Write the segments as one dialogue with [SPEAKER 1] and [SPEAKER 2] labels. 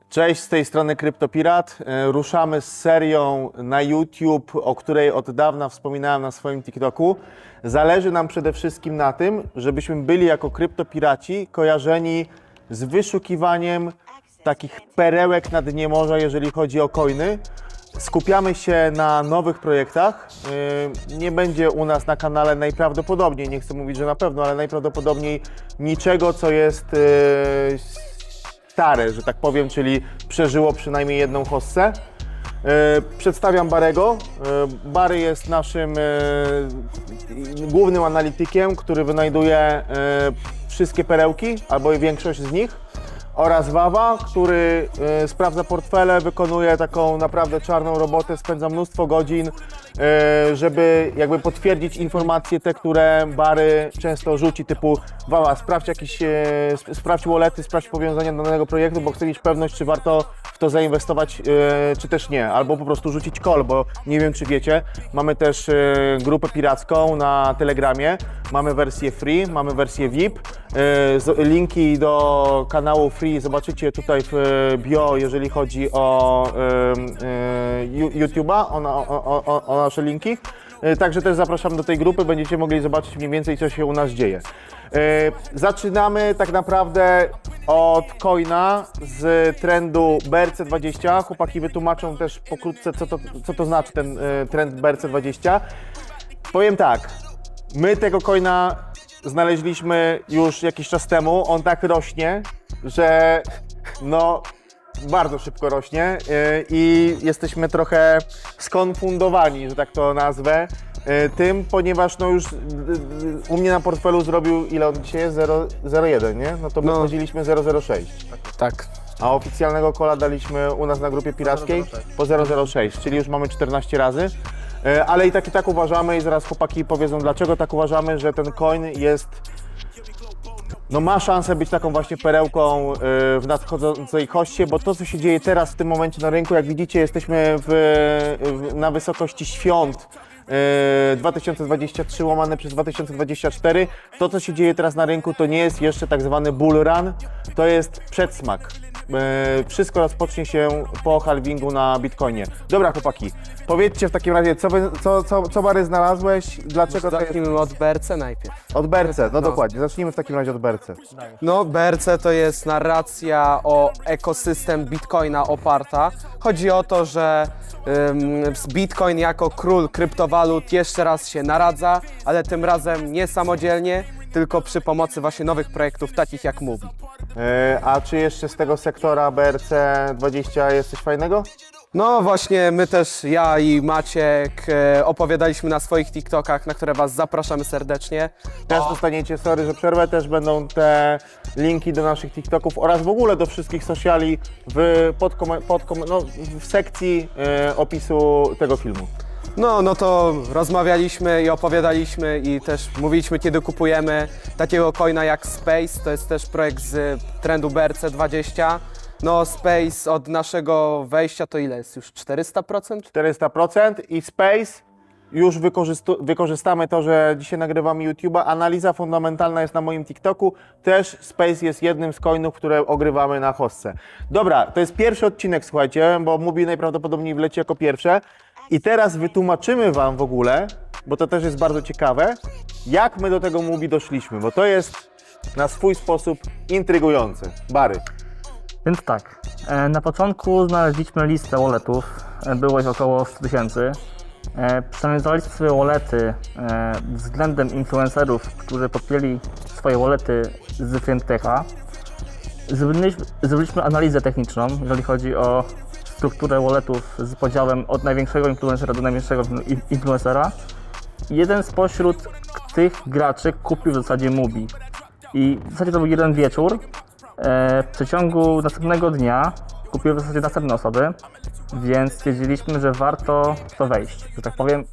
[SPEAKER 1] Cześć, z tej strony Kryptopirat. Ruszamy z serią na YouTube, o której od dawna wspominałem na swoim TikToku. Zależy nam przede wszystkim na tym, żebyśmy byli jako kryptopiraci kojarzeni z wyszukiwaniem takich perełek na dnie morza, jeżeli chodzi o coiny. Skupiamy się na nowych projektach. Nie będzie u nas na kanale najprawdopodobniej, nie chcę mówić, że na pewno, ale najprawdopodobniej niczego, co jest stare, że tak powiem, czyli przeżyło przynajmniej jedną hossę. Przedstawiam Barego. Bary jest naszym głównym analitykiem, który wynajduje wszystkie perełki, albo większość z nich. Oraz Wawa, który sprawdza portfele, wykonuje taką naprawdę czarną robotę, spędza mnóstwo godzin, żeby jakby potwierdzić informacje te, które Bary często rzuci, typu Wawa, sprawdź wallety, sprawdź powiązania do danego projektu, bo chcę mieć pewność, czy warto w to zainwestować, czy też nie, albo po prostu rzucić call, bo nie wiem, czy wiecie, mamy też grupę piracką na Telegramie, mamy wersję free, mamy wersję VIP, linki do kanału free zobaczycie tutaj w bio, jeżeli chodzi o YouTube'a, o nasze linki. Także też zapraszam do tej grupy, będziecie mogli zobaczyć mniej więcej, co się u nas dzieje. Zaczynamy tak naprawdę od coina z trendu BRC20. Chłopaki wytłumaczą też pokrótce, co to znaczy ten trend BRC20. Powiem tak, my tego coina znaleźliśmy już jakiś czas temu, on tak rośnie, że no bardzo szybko rośnie i jesteśmy trochę skonfundowani, że tak to nazwę, tym, ponieważ no już u mnie na portfelu zrobił, ile on dzisiaj jest? 0,01, nie? No to my wchodziliśmy 0,06.
[SPEAKER 2] Tak.
[SPEAKER 1] A oficjalnego calla daliśmy u nas na grupie pirackiej po 0,06, czyli już mamy 14 razy. Ale i tak uważamy i zaraz chłopaki powiedzą, dlaczego tak uważamy, że ten coin jest, no ma szansę być taką właśnie perełką w nadchodzącej hoście, bo to, co się dzieje teraz w tym momencie na rynku, jak widzicie, jesteśmy na wysokości świąt 2023 łamane przez 2024. To, co się dzieje teraz na rynku, to nie jest jeszcze tak zwany bull run, to jest przedsmak. Wszystko rozpocznie się po halvingu na Bitcoinie. Dobra chłopaki, powiedzcie w takim razie, co Bary znalazłeś, dlaczego to jest...
[SPEAKER 2] Zacznijmy od BRC najpierw.
[SPEAKER 1] Od BRC, no dokładnie, zacznijmy w takim razie od BRC.
[SPEAKER 2] No BRC to jest narracja o ekosystem Bitcoina oparta. Chodzi o to, że Bitcoin jako król kryptowalut jeszcze raz się naradza, ale tym razem nie samodzielnie, tylko przy pomocy właśnie nowych projektów takich jak Mubi.
[SPEAKER 1] A czy jeszcze z tego sektora BRC20 jest coś fajnego?
[SPEAKER 2] No właśnie, my też, ja i Maciek opowiadaliśmy na swoich TikTokach, na które Was zapraszamy serdecznie.
[SPEAKER 1] Też dostaniecie, sorry, że przerwę, też będą te linki do naszych TikToków oraz w ogóle do wszystkich sociali w sekcji opisu tego filmu.
[SPEAKER 2] No to rozmawialiśmy i opowiadaliśmy i też mówiliśmy, kiedy kupujemy takiego coina jak Space, to jest też projekt z trendu BRC20. No Space od naszego wejścia to ile jest już? 400%?
[SPEAKER 1] 400% i Space już wykorzystamy to, że dzisiaj nagrywamy YouTube'a. Analiza fundamentalna jest na moim TikToku. Też Space jest jednym z coinów, które ogrywamy na hossce. Dobra, to jest pierwszy odcinek, słuchajcie, bo Mubi najprawdopodobniej wleci jako pierwsze. I teraz wytłumaczymy Wam w ogóle, bo to też jest bardzo ciekawe, jak my do tego Mubi doszliśmy, bo to jest na swój sposób intrygujące. Bary.
[SPEAKER 3] Więc tak, na początku znaleźliśmy listę walletów, było ich około 100 000. Przeanalizowaliśmy sobie wallety względem influencerów, którzy podpięli swoje wallety z Fintecha. Zrobiliśmy analizę techniczną, jeżeli chodzi o strukturę walletów z podziałem od największego influencera do najmniejszego influencera. Jeden spośród tych graczy kupił w zasadzie Mubi. I w zasadzie to był jeden wieczór. W przeciągu następnego dnia kupiły w zasadzie następne osoby, więc stwierdziliśmy, że warto w to wejść, że tak powiem,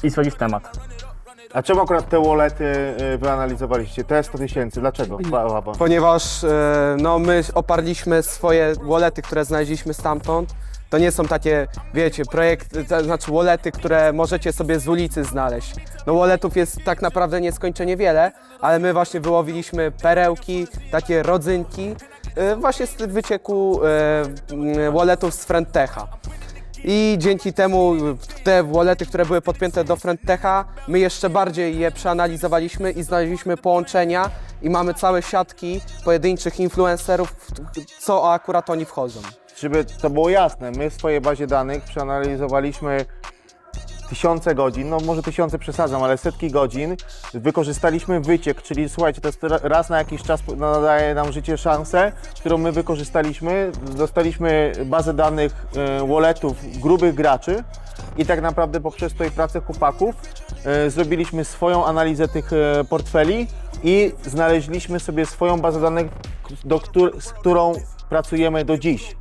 [SPEAKER 3] i sprawdzić temat.
[SPEAKER 1] A czemu akurat te wallety wyanalizowaliście? Te 100 000, dlaczego?
[SPEAKER 2] Ponieważ no, my oparliśmy swoje wallety, które znaleźliśmy stamtąd. To nie są takie, wiecie, projekty, to znaczy wallety, które możecie sobie z ulicy znaleźć. No walletów jest tak naprawdę nieskończenie wiele, ale my właśnie wyłowiliśmy perełki, takie rodzynki właśnie z wycieku walletów z Friendtecha. I dzięki temu te wallety, które były podpięte do Friendtecha, my jeszcze bardziej je przeanalizowaliśmy i znaleźliśmy połączenia i mamy całe siatki pojedynczych influencerów, co akurat oni wchodzą.
[SPEAKER 1] Żeby to było jasne, my w swojej bazie danych przeanalizowaliśmy tysiące godzin, no może tysiące przesadzam, ale setki godzin, wykorzystaliśmy wyciek, czyli słuchajcie, to jest raz na jakiś czas nadaje nam życie szansę, którą my wykorzystaliśmy, dostaliśmy bazę danych walletów grubych graczy i tak naprawdę poprzez tą pracę chłopaków zrobiliśmy swoją analizę tych portfeli i znaleźliśmy sobie swoją bazę danych, z którą pracujemy do dziś.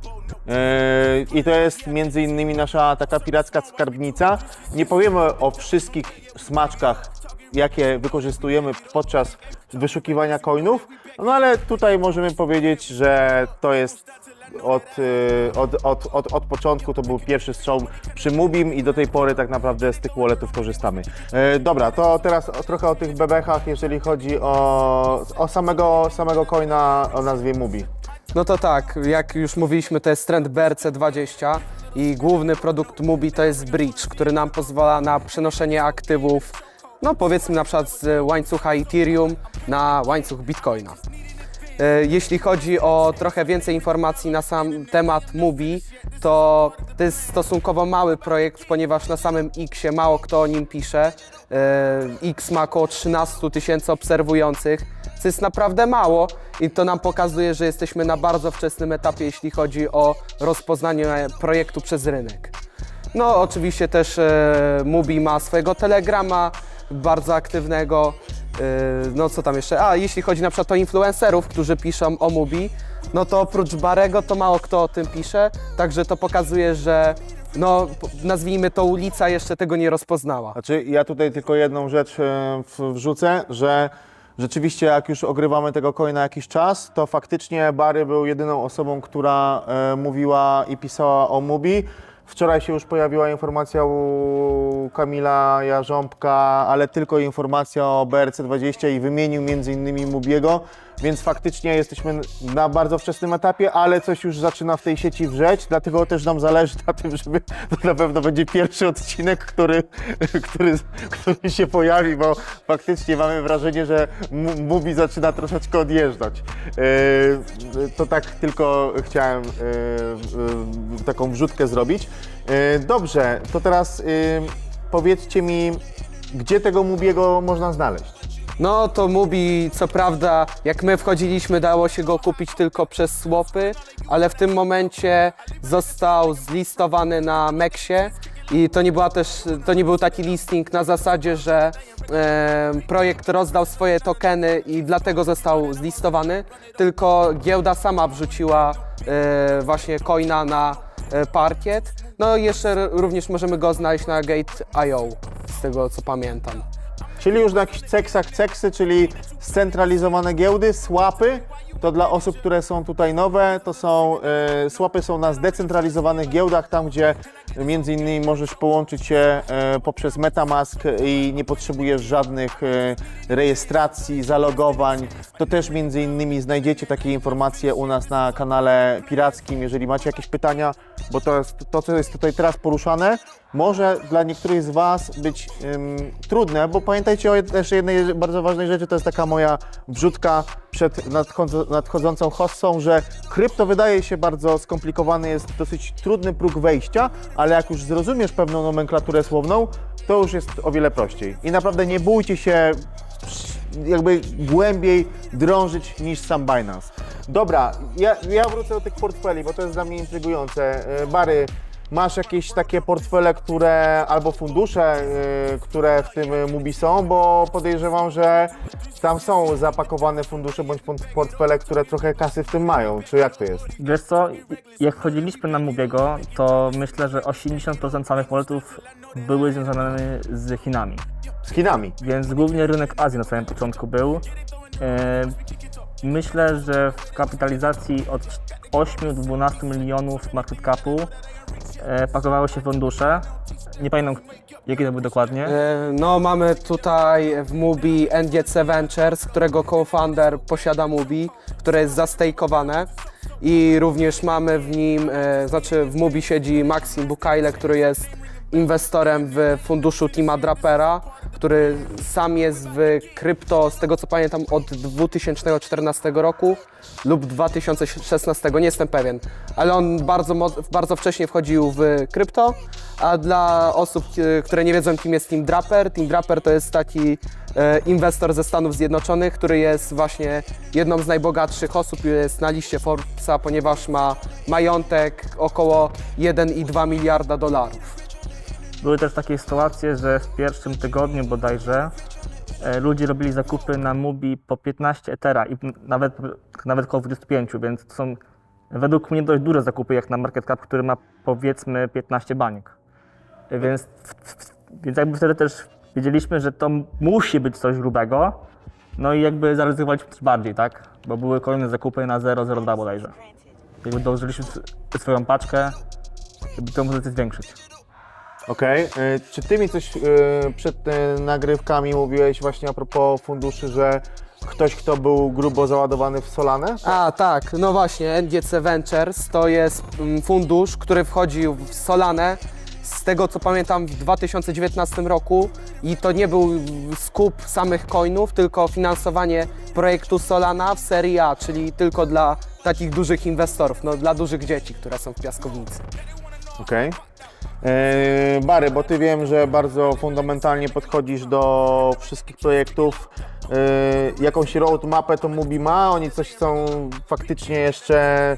[SPEAKER 1] I to jest między innymi nasza taka piracka skarbnica. Nie powiemy o wszystkich smaczkach, jakie wykorzystujemy podczas wyszukiwania coinów, no ale tutaj możemy powiedzieć, że to jest od początku, to był pierwszy strzał przy Mubim i do tej pory tak naprawdę z tych walletów korzystamy. Dobra, to teraz trochę o tych bebechach, jeżeli chodzi o samego coina o nazwie Mubi.
[SPEAKER 2] No to tak, jak już mówiliśmy, to jest trend BRC20 i główny produkt Mubi to jest bridge, który nam pozwala na przenoszenie aktywów, no powiedzmy na przykład z łańcucha Ethereum na łańcuch Bitcoina. Jeśli chodzi o trochę więcej informacji na sam temat Mubi, to jest stosunkowo mały projekt, ponieważ na samym X-ie mało kto o nim pisze. X ma około 13 000 obserwujących, co jest naprawdę mało i to nam pokazuje, że jesteśmy na bardzo wczesnym etapie, jeśli chodzi o rozpoznanie projektu przez rynek. No oczywiście też Mubi ma swojego Telegrama, bardzo aktywnego. No co tam jeszcze? A jeśli chodzi na przykład o influencerów, którzy piszą o Mubi, no to oprócz Barego to mało kto o tym pisze, także to pokazuje, że no nazwijmy to ulica jeszcze tego nie rozpoznała.
[SPEAKER 1] Znaczy ja tutaj tylko jedną rzecz wrzucę, że rzeczywiście jak już ogrywamy tego coina jakiś czas, to faktycznie Bary był jedyną osobą, która mówiła i pisała o Mubi. Wczoraj się już pojawiła informacja u Kamila Jarząbka, ale tylko informacja o BRC20 i wymienił m.in. Mubiego, więc faktycznie jesteśmy na bardzo wczesnym etapie, ale coś już zaczyna w tej sieci wrzeć, dlatego też nam zależy na tym, żeby to na pewno będzie pierwszy odcinek, który się pojawi, bo faktycznie mamy wrażenie, że Mubi zaczyna troszeczkę odjeżdżać. To tak tylko chciałem taką wrzutkę zrobić. Dobrze, to teraz powiedzcie mi, gdzie tego Mubiego można znaleźć?
[SPEAKER 2] No to Mubi, co prawda, jak my wchodziliśmy, dało się go kupić tylko przez swapy, ale w tym momencie został zlistowany na Mexie i to nie był taki listing na zasadzie, że projekt rozdał swoje tokeny i dlatego został zlistowany, tylko giełda sama wrzuciła właśnie coina na parkiet. No i jeszcze również możemy go znaleźć na Gate.io, z tego co pamiętam.
[SPEAKER 1] Czyli już na jakichś ceksy, czyli scentralizowane giełdy, swapy, to dla osób, które są tutaj nowe, to są swapy są na zdecentralizowanych giełdach, tam gdzie między innymi możesz połączyć się poprzez MetaMask i nie potrzebujesz żadnych rejestracji, zalogowań. To też między innymi znajdziecie takie informacje u nas na kanale pirackim, jeżeli macie jakieś pytania, bo to co jest tutaj teraz poruszane, może dla niektórych z Was być trudne, bo pamiętajcie o jeszcze jednej bardzo ważnej rzeczy, to jest taka moja wrzutka przed nadchodzącą hossą, że krypto wydaje się bardzo skomplikowany, jest dosyć trudny próg wejścia, ale jak już zrozumiesz pewną nomenklaturę słowną, to już jest o wiele prościej. I naprawdę nie bójcie się jakby głębiej drążyć niż sam Binance. Dobra, ja wrócę do tych portfeli, bo to jest dla mnie intrygujące. Bary, masz jakieś takie portfele, albo fundusze, które w tym Mubi są, bo podejrzewam, że tam są zapakowane fundusze bądź portfele, które trochę kasy w tym mają, czy jak to jest?
[SPEAKER 3] Wiesz co, jak wchodziliśmy na Mubiego, to myślę, że 80% samych walletów były związane z Chinami.
[SPEAKER 1] Z Chinami?
[SPEAKER 3] Więc głównie rynek Azji na samym początku był. Myślę, że w kapitalizacji od 8 do 12 milionów market capu pakowały się fundusze. Nie pamiętam, jakie to były dokładnie.
[SPEAKER 2] No mamy tutaj w Mubi NGC Ventures, którego co-founder posiada Mubi, które jest zastejkowane. I również mamy w nim, w Mubi siedzi Maxim Bukaile, który jest inwestorem w funduszu Tima Drapera, który sam jest w krypto, z tego co pamiętam, od 2014 roku lub 2016, nie jestem pewien, ale on bardzo wcześnie wchodził w krypto, a dla osób, które nie wiedzą, kim jest Tim Draper to jest taki inwestor ze Stanów Zjednoczonych, który jest właśnie jedną z najbogatszych osób, jest na liście Forbesa, ponieważ ma majątek około 1,2 miliarda dolarów.
[SPEAKER 3] Były też takie sytuacje, że w pierwszym tygodniu bodajże ludzie robili zakupy na Mubi po 15 Ethera i nawet około 25, więc to są według mnie dość duże zakupy jak na market cap, który ma powiedzmy 15 baniek. Więc jakby wtedy też wiedzieliśmy, że to musi być coś grubego, no i jakby zaryzykowaliśmy też bardziej, tak? Bo były kolejne zakupy na 0,02 bodajże. Jakby dołożyliśmy swoją paczkę, żeby tę pozycję zwiększyć.
[SPEAKER 1] Okej. Czy ty mi coś przed nagrywkami mówiłeś właśnie a propos funduszy, że ktoś, kto był grubo załadowany w Solanę?
[SPEAKER 2] A tak, no właśnie, NGC Ventures to jest fundusz, który wchodził w Solanę, z tego co pamiętam w 2019 roku i to nie był skup samych coinów, tylko finansowanie projektu Solana w serii A, czyli tylko dla takich dużych inwestorów, no dla dużych dzieci, które są w piaskownicy.
[SPEAKER 1] Okej. Bary, bo ty wiem, że bardzo fundamentalnie podchodzisz do wszystkich projektów. Jakąś roadmapę to Mubi ma? Oni coś chcą faktycznie jeszcze,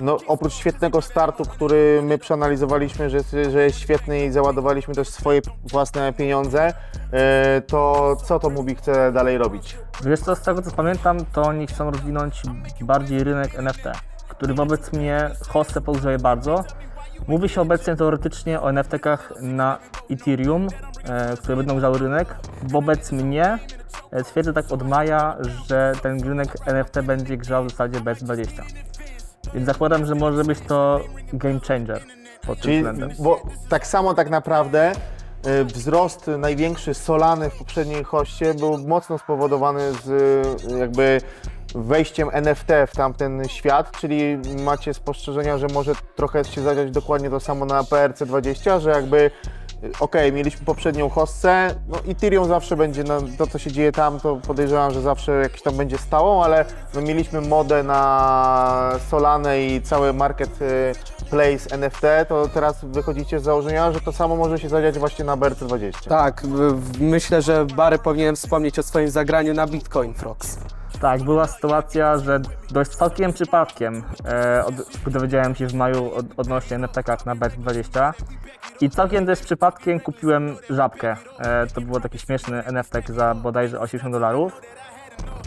[SPEAKER 1] no oprócz świetnego startu, który my przeanalizowaliśmy, że jest świetny i załadowaliśmy też swoje własne pieniądze, to co to Mubi chce dalej robić?
[SPEAKER 3] Wiesz co, z tego co pamiętam, to oni chcą rozwinąć bardziej rynek NFT, który wobec mnie hostę podgrzeje bardzo. Mówi się obecnie teoretycznie o NFT-kach na Ethereum, które będą grzały rynek. Wobec mnie twierdzę tak od maja, że ten rynek NFT będzie grzał w zasadzie BES20. Więc zakładam, że może być to game changer pod tym względem.
[SPEAKER 1] Bo tak samo tak naprawdę wzrost największy Solany w poprzedniej hoście był mocno spowodowany z jakby wejściem NFT w tamten świat, czyli macie spostrzeżenia, że może trochę się zadziać dokładnie to samo na PRC20, że jakby mieliśmy poprzednią hostę, no Ethereum zawsze będzie, no, to co się dzieje tam, to podejrzewam, że zawsze jakieś tam będzie stałą, ale no, mieliśmy modę na Solanę i cały marketplace NFT, to teraz wychodzicie z założenia, że to samo może się zadziać właśnie na BRC20.
[SPEAKER 2] Tak, myślę, że Bary powinien wspomnieć o swoim zagraniu na Bitcoin Frogs.
[SPEAKER 3] Tak, była sytuacja, że dość całkiem przypadkiem dowiedziałem się w maju odnośnie NFT-kach na BES20 i całkiem też przypadkiem kupiłem żabkę. To było taki śmieszny NFT za bodajże $80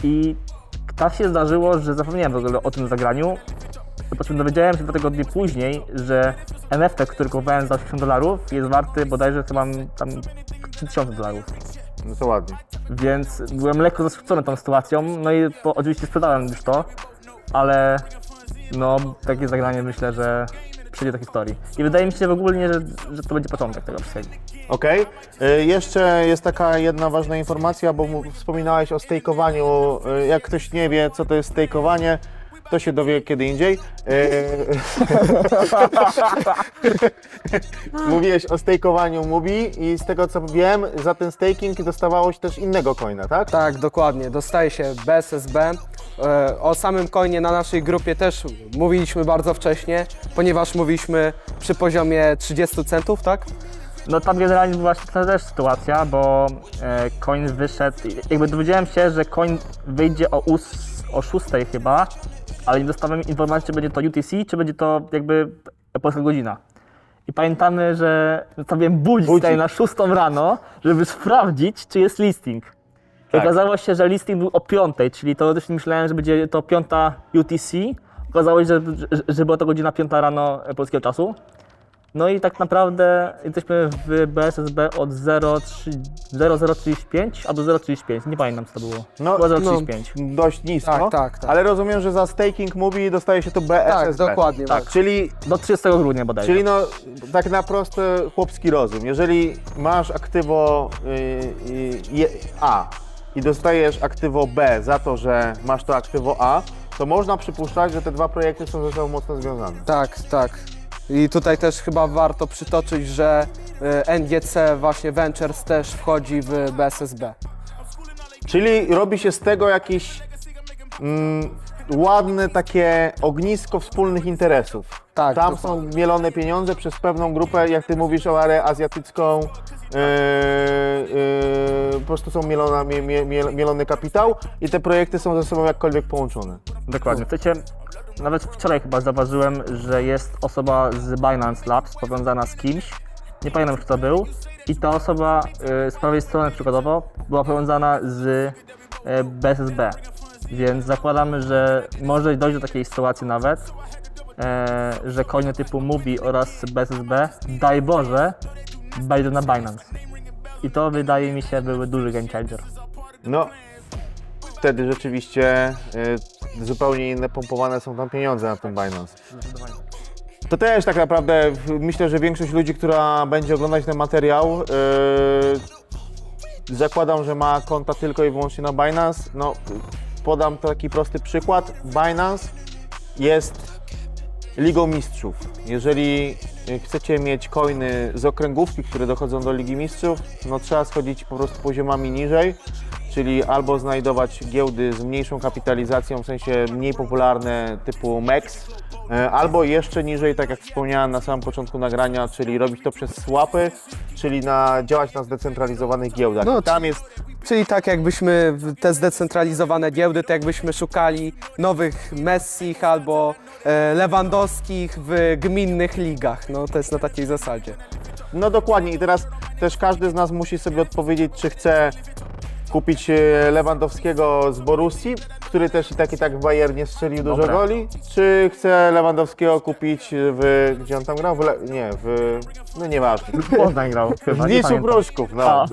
[SPEAKER 3] i tak się zdarzyło, że zapomniałem w ogóle o tym zagraniu. Po czym dowiedziałem się 2 tygodnie później, że NFT, który kupowałem za $80 jest warty bodajże chyba tam $3000.
[SPEAKER 1] No to ładnie.
[SPEAKER 3] Więc byłem lekko zaskoczony tą sytuacją, no i oczywiście sprzedałem już to, ale no takie zagranie myślę, że przyjdzie do historii. I wydaje mi się w ogóle, że to będzie początek tego wszystkiego.
[SPEAKER 1] Okej. Jeszcze jest taka jedna ważna informacja, bo wspominałeś o stejkowaniu. Jak ktoś nie wie, co to jest stejkowanie, to się dowie kiedy indziej. Mówiłeś o stejkowaniu Mubi i z tego co wiem, za ten staking dostawało się też innego coina, tak?
[SPEAKER 2] Tak, dokładnie. Dostaje się BSSB. O samym coinie na naszej grupie też mówiliśmy bardzo wcześnie, ponieważ mówiliśmy przy poziomie 30 centów, tak?
[SPEAKER 3] No tam generalnie była też sytuacja, bo coin wyszedł, jakby dowiedziałem się, że coin wyjdzie o 6 chyba, ale nie dostałem informacji, czy będzie to UTC, czy będzie to jakby polska godzina. I pamiętamy, że zostawiłem budzik tutaj na 6 rano, żeby sprawdzić, czy jest listing.
[SPEAKER 1] Tak.
[SPEAKER 3] Okazało się, że listing był o 5, czyli teoretycznie myślałem, że będzie to 5 UTC. Okazało się, że była to godzina 5 rano polskiego czasu. No i tak naprawdę jesteśmy w BSSB od 0,035 a do 0,35, nie pamiętam co to było.
[SPEAKER 1] No,
[SPEAKER 3] Było 0,35.
[SPEAKER 1] Dość nisko,
[SPEAKER 2] Tak.
[SPEAKER 1] ale rozumiem, że za staking Mubi dostaje się to BSSB.
[SPEAKER 2] Tak, dokładnie.
[SPEAKER 1] Tak, czyli
[SPEAKER 3] Do 30 grudnia bodajże.
[SPEAKER 1] Czyli no, tak na prosty chłopski rozum. Jeżeli masz aktywo A i dostajesz aktywo B za to, że masz to aktywo A, to można przypuszczać, że te dwa projekty są ze sobą mocno związane.
[SPEAKER 2] Tak. I tutaj też chyba warto przytoczyć, że NGC właśnie Ventures też wchodzi w BSSB.
[SPEAKER 1] Czyli robi się z tego jakieś ładne takie ognisko wspólnych interesów.
[SPEAKER 2] Tak,
[SPEAKER 1] Tam
[SPEAKER 2] dokładnie.
[SPEAKER 1] są mielone pieniądze przez pewną grupę, jak ty mówisz o areę azjatycką, po prostu są mielony kapitał i te projekty są ze sobą jakkolwiek połączone.
[SPEAKER 3] Dokładnie. Chcecie, nawet wczoraj chyba zauważyłem, że jest osoba z Binance Labs powiązana z kimś, nie pamiętam kto to był, i ta osoba z prawej strony przykładowo była powiązana z BSSB, więc zakładamy, że może dojść do takiej sytuacji nawet, że coiny typu Mubi oraz BSSB, daj Boże, wejdą na Binance. I to wydaje mi się były duży game changer.
[SPEAKER 1] No, wtedy rzeczywiście zupełnie inne pompowane są tam pieniądze na tym Binance. To też tak naprawdę myślę, że większość ludzi, która będzie oglądać ten materiał, zakładam, że ma konta tylko i wyłącznie na Binance. No, podam taki prosty przykład. Binance jest Ligą Mistrzów. Jeżeli chcecie mieć coiny z okręgówki, które dochodzą do Ligi Mistrzów, no trzeba schodzić po prostu poziomami niżej, czyli albo znajdować giełdy z mniejszą kapitalizacją, w sensie mniej popularne typu MEX, albo jeszcze niżej, tak jak wspomniałem na samym początku nagrania, czyli robić to przez swapy, czyli działać na zdecentralizowanych giełdach.
[SPEAKER 2] No,
[SPEAKER 1] I tam jest
[SPEAKER 2] Czyli tak jakbyśmy te zdecentralizowane giełdy, to jakbyśmy szukali nowych Messich albo Lewandowskich w gminnych ligach. No to jest na takiej zasadzie.
[SPEAKER 1] No dokładnie i teraz też każdy z nas musi sobie odpowiedzieć, czy chce kupić Lewandowskiego z Borussii, który też i tak w Bayernie strzelił dużo
[SPEAKER 3] Dobra.
[SPEAKER 1] goli, czy chce Lewandowskiego kupić gdzie on tam grał? No nieważne.
[SPEAKER 3] Poznań grał chyba,
[SPEAKER 1] W
[SPEAKER 3] nie
[SPEAKER 1] Niczu
[SPEAKER 3] pamiętam.
[SPEAKER 1] Pruszków, no.
[SPEAKER 3] A.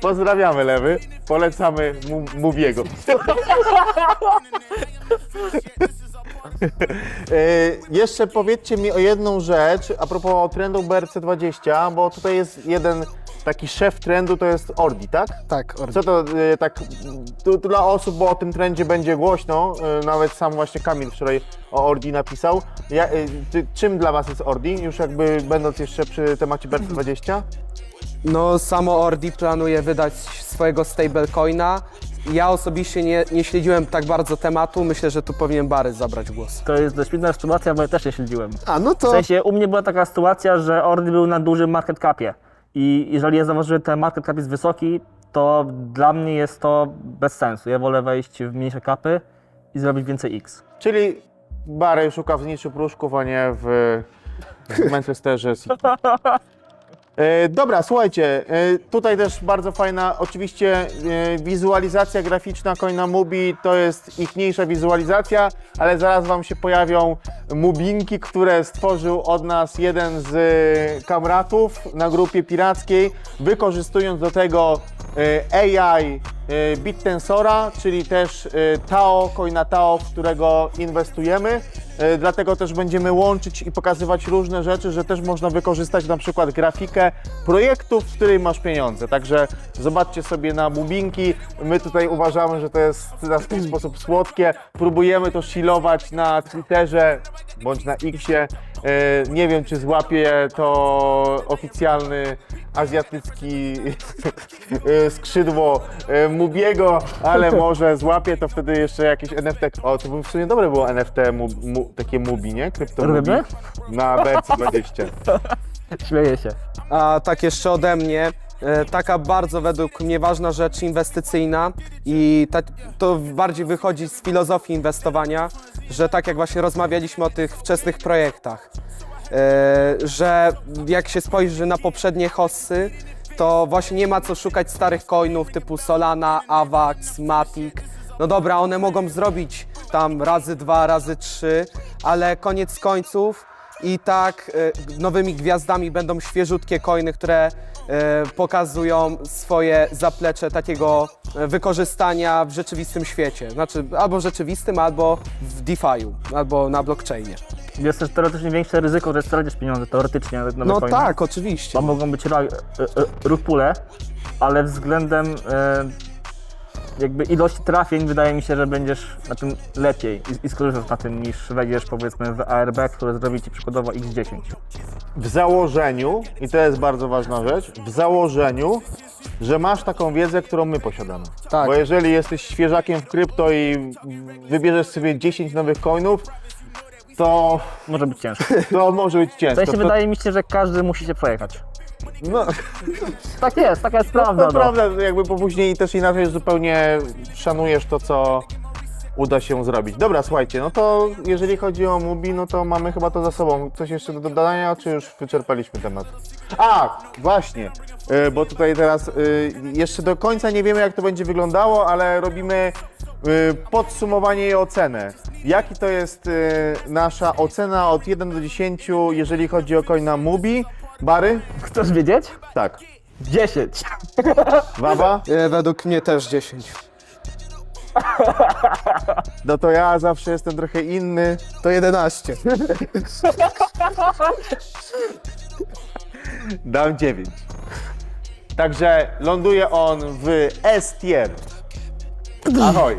[SPEAKER 1] Pozdrawiamy Lewy, polecamy Mubiego. Jeszcze powiedzcie mi o jedną rzecz a propos trendu BRC20, bo tutaj jest jeden taki szef trendu, to jest Ordi, tak?
[SPEAKER 2] Tak,
[SPEAKER 1] Co to tak tu dla osób, bo o tym trendzie będzie głośno, nawet sam właśnie Kamil wczoraj o Ordi napisał. Czym dla Was jest Ordi, już jakby będąc jeszcze przy temacie BRC20?
[SPEAKER 2] No samo Ordi planuje wydać swojego stablecoina. Ja osobiście nie śledziłem tak bardzo tematu, myślę, że tu powinien Barry zabrać głos.
[SPEAKER 3] To jest dość trudna sytuacja, bo ja też nie śledziłem.
[SPEAKER 2] No
[SPEAKER 3] W sensie u mnie była taka sytuacja, że Ordi był na dużym market capie i jeżeli ja zauważyłem, że ten market cap jest wysoki, to dla mnie jest to bez sensu. Ja wolę wejść w mniejsze capy i zrobić więcej X.
[SPEAKER 1] Czyli Barry szuka w Niczu Pruszków, a nie w Manchesterze City. Dobra, słuchajcie, tutaj też bardzo fajna, oczywiście wizualizacja graficzna coina Mubi to jest ich mniejsza wizualizacja, ale zaraz Wam się pojawią mubinki, które stworzył od nas jeden z kamratów na grupie pirackiej, wykorzystując do tego AI BitTensora, czyli też Tao, coina Tao, w którego inwestujemy. Dlatego też będziemy łączyć i pokazywać różne rzeczy, że też można wykorzystać na przykład grafikę projektów, w której masz pieniądze. Także zobaczcie sobie na mubinki. My tutaj uważamy, że to jest na swój sposób słodkie. Próbujemy to shilować na Twitterze bądź na Xie. Nie wiem, czy złapie to oficjalny azjatycki skrzydło Mubiego, ale może złapie to wtedy jeszcze jakieś NFT. O, to by w sumie dobre było NFT, takie Mubi, nie? Kryptomubi
[SPEAKER 3] Robimy?
[SPEAKER 1] na BRC20.
[SPEAKER 3] Śmieję się.
[SPEAKER 2] A tak jeszcze ode mnie, taka bardzo według mnie ważna rzecz inwestycyjna i to bardziej wychodzi z filozofii inwestowania, że tak jak właśnie rozmawialiśmy o tych wczesnych projektach, że jak się spojrzy na poprzednie hossy, to właśnie nie ma co szukać starych coinów typu Solana, Avax, Matic. No dobra, one mogą zrobić tam razy 2, razy 3, ale koniec końców i tak nowymi gwiazdami będą świeżutkie coiny, które pokazują swoje zaplecze takiego wykorzystania w rzeczywistym świecie. Znaczy albo w rzeczywistym, albo w DeFi'u, albo na blockchainie.
[SPEAKER 3] Jest też teoretycznie większe ryzyko, że stracisz pieniądze, teoretycznie. Na nowe
[SPEAKER 2] No
[SPEAKER 3] coiny.
[SPEAKER 2] tak, oczywiście.
[SPEAKER 3] Bo mogą być rug pule, ale względem jakby ilości trafień wydaje mi się, że będziesz na tym lepiej i skorzystasz na tym niż wejdziesz powiedzmy w ARB, które zrobi ci przykładowo x10.
[SPEAKER 1] W założeniu, i to jest bardzo ważna rzecz, w założeniu, że masz taką wiedzę, którą my posiadamy.
[SPEAKER 2] Tak.
[SPEAKER 1] Bo jeżeli jesteś świeżakiem w krypto i wybierzesz sobie 10 nowych coinów, to
[SPEAKER 3] Może być ciężko.
[SPEAKER 1] to może być
[SPEAKER 3] W
[SPEAKER 1] ciężko.
[SPEAKER 3] sensie
[SPEAKER 1] To-
[SPEAKER 3] wydaje mi się, że każdy musi się przejechać.
[SPEAKER 1] No,
[SPEAKER 3] Tak jest, taka jest prawda.
[SPEAKER 1] to prawda, jakby po później też inaczej zupełnie szanujesz to, co uda się zrobić. Dobra, słuchajcie, no to jeżeli chodzi o Mubi, no to mamy chyba to za sobą. Coś jeszcze do dodania, czy już wyczerpaliśmy temat? A, właśnie, bo tutaj teraz jeszcze do końca nie wiemy, jak to będzie wyglądało, ale robimy podsumowanie i ocenę. Jaki to jest nasza ocena od 1 do 10, jeżeli chodzi o coina Mubi? Bary?
[SPEAKER 3] Chcesz wiedzieć?
[SPEAKER 1] Tak.
[SPEAKER 3] 10.
[SPEAKER 1] Wawa?
[SPEAKER 2] Według mnie też 10.
[SPEAKER 1] No to ja zawsze jestem trochę inny.
[SPEAKER 2] To 11.
[SPEAKER 1] Dam 9. Także ląduje on w S tier. Ahoj.